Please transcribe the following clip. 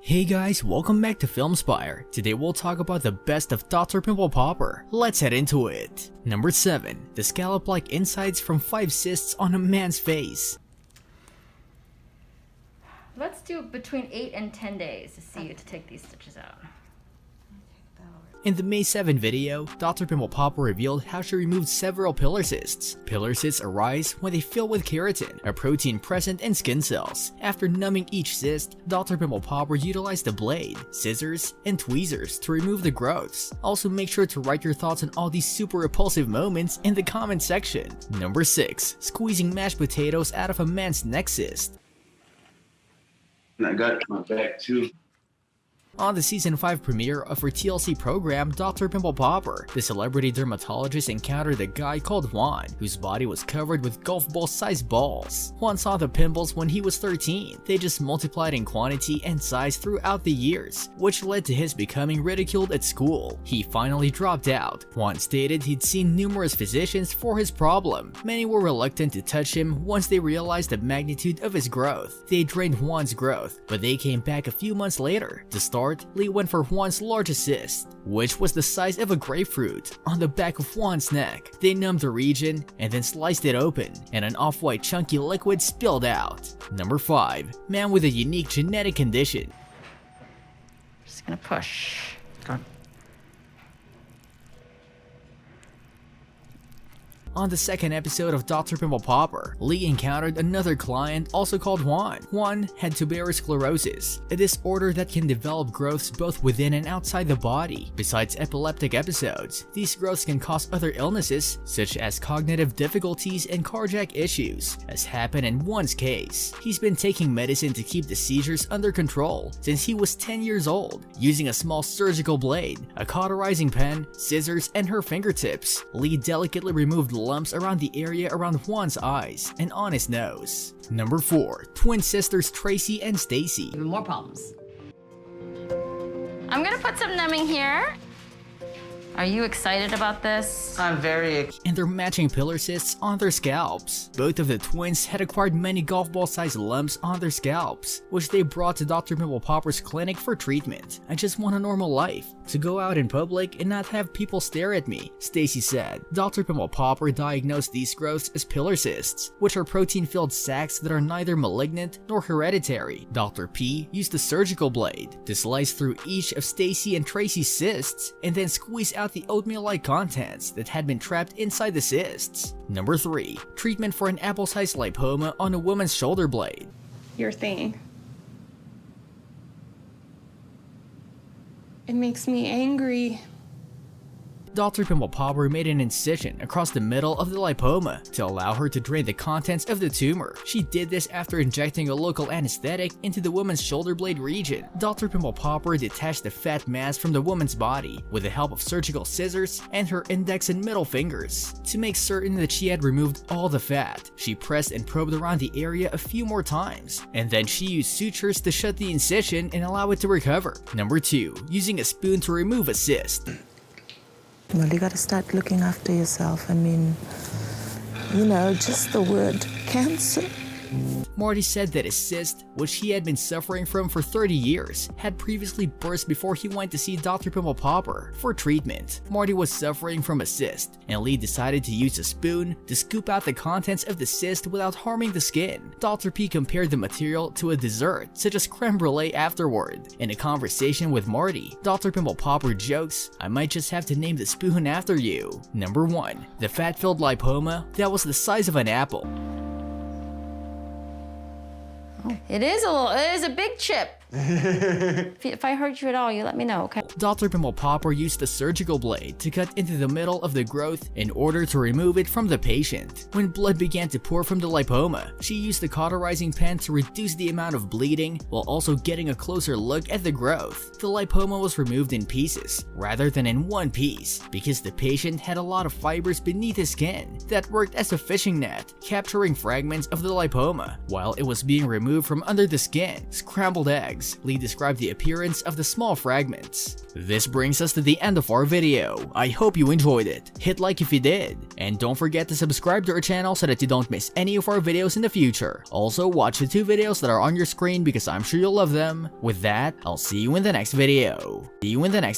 Hey guys, welcome back to Film Spire. Today we'll talk about the best of Dr. Pimple Popper. Let's head into it. Number 7. The scallop-like insides from 5 cysts on a man's face. Let's do between 8 and 10 days to see you to take these stitches out. In the May 7 video, Dr. Pimple Popper revealed how she removed several pillar cysts. Pillar cysts arise when they fill with keratin, a protein present in skin cells. After numbing each cyst, Dr. Pimple Popper utilized a blade, scissors, and tweezers to remove the growths. Also make sure to write your thoughts on all these super repulsive moments in the comment section. Number 6. Squeezing mashed potatoes out of a man's neck cyst. And I got my back too. On the season 5 premiere of her TLC program, Dr. Pimple Popper, the celebrity dermatologist encountered a guy called Juan, whose body was covered with golf ball-sized balls. Juan saw the pimples when he was 13. They just multiplied in quantity and size throughout the years, which led to his becoming ridiculed at school. He finally dropped out. Juan stated he'd seen numerous physicians for his problem. Many were reluctant to touch him once they realized the magnitude of his growth. They drained Juan's growth, but they came back a few months later. To start, Lee went for Juan's largest cyst, which was the size of a grapefruit, on the back of Juan's neck. They numbed the region and then sliced it open, and an off-white chunky liquid spilled out. Number 5. Man with a unique genetic condition. Just gonna push. Go. On the second episode of Dr. Pimple Popper, Lee encountered another client also called Juan. Juan had tuberous sclerosis, a disorder that can develop growths both within and outside the body. Besides epileptic episodes, these growths can cause other illnesses such as cognitive difficulties and cardiac issues, as happened in Juan's case. He's been taking medicine to keep the seizures under control since he was 10 years old, using a small surgical blade, a cauterizing pen, scissors, and her fingertips. Lee delicately removed lumps around the area around Juan's eyes and on his nose. Number 4. Twin sisters Tracy and Stacy. Even more problems. I'm gonna put some numbing here. Are you excited about this? I'm very excited. And their matching pillar cysts on their scalps. Both of the twins had acquired many golf ball-sized lumps on their scalps, which they brought to Dr. Pimple Popper's clinic for treatment. I just want a normal life, to go out in public and not have people stare at me, Stacy said. Dr. Pimple Popper diagnosed these growths as pillar cysts, which are protein-filled sacs that are neither malignant nor hereditary. Dr. P used a surgical blade to slice through each of Stacy and Tracy's cysts and then squeeze out the oatmeal-like contents that had been trapped inside the cysts. Number 3. Treatment for an apple-sized lipoma on a woman's shoulder blade. Your thing. It makes me angry. Dr. Pimple Popper made an incision across the middle of the lipoma to allow her to drain the contents of the tumor. She did this after injecting a local anesthetic into the woman's shoulder blade region. Dr. Pimple Popper detached the fat mass from the woman's body with the help of surgical scissors and her index and middle fingers. To make certain that she had removed all the fat, she pressed and probed around the area a few more times, and then she used sutures to shut the incision and allow it to recover. Number 2. Using a spoon to remove a cyst. Well, you gotta start looking after yourself. I mean, you know, just the word cancer. Marty said that his cyst, which he had been suffering from for 30 years, had previously burst before he went to see Dr. Pimple Popper for treatment. Marty was suffering from a cyst, and Lee decided to use a spoon to scoop out the contents of the cyst without harming the skin. Dr. P compared the material to a dessert, such as creme brulee afterward. In a conversation with Marty, Dr. Pimple Popper jokes, "I might just have to name the spoon after you." Number 1. The fat-filled lipoma that was the size of an apple. It is a big chip. If I hurt you at all, you let me know, okay? Dr. Pimple Popper used a surgical blade to cut into the middle of the growth in order to remove it from the patient. When blood began to pour from the lipoma, she used the cauterizing pen to reduce the amount of bleeding while also getting a closer look at the growth. The lipoma was removed in pieces rather than in one piece because the patient had a lot of fibers beneath his skin that worked as a fishing net, capturing fragments of the lipoma while it was being removed from under the skin. Scrambled eggs tags. Lee described the appearance of the small fragments. This brings us to the end of our video. I hope you enjoyed it. Hit like if you did. And don't forget to subscribe to our channel so that you don't miss any of our videos in the future. Also, watch the 2 videos that are on your screen because I'm sure you'll love them. With that, I'll see you in the next video.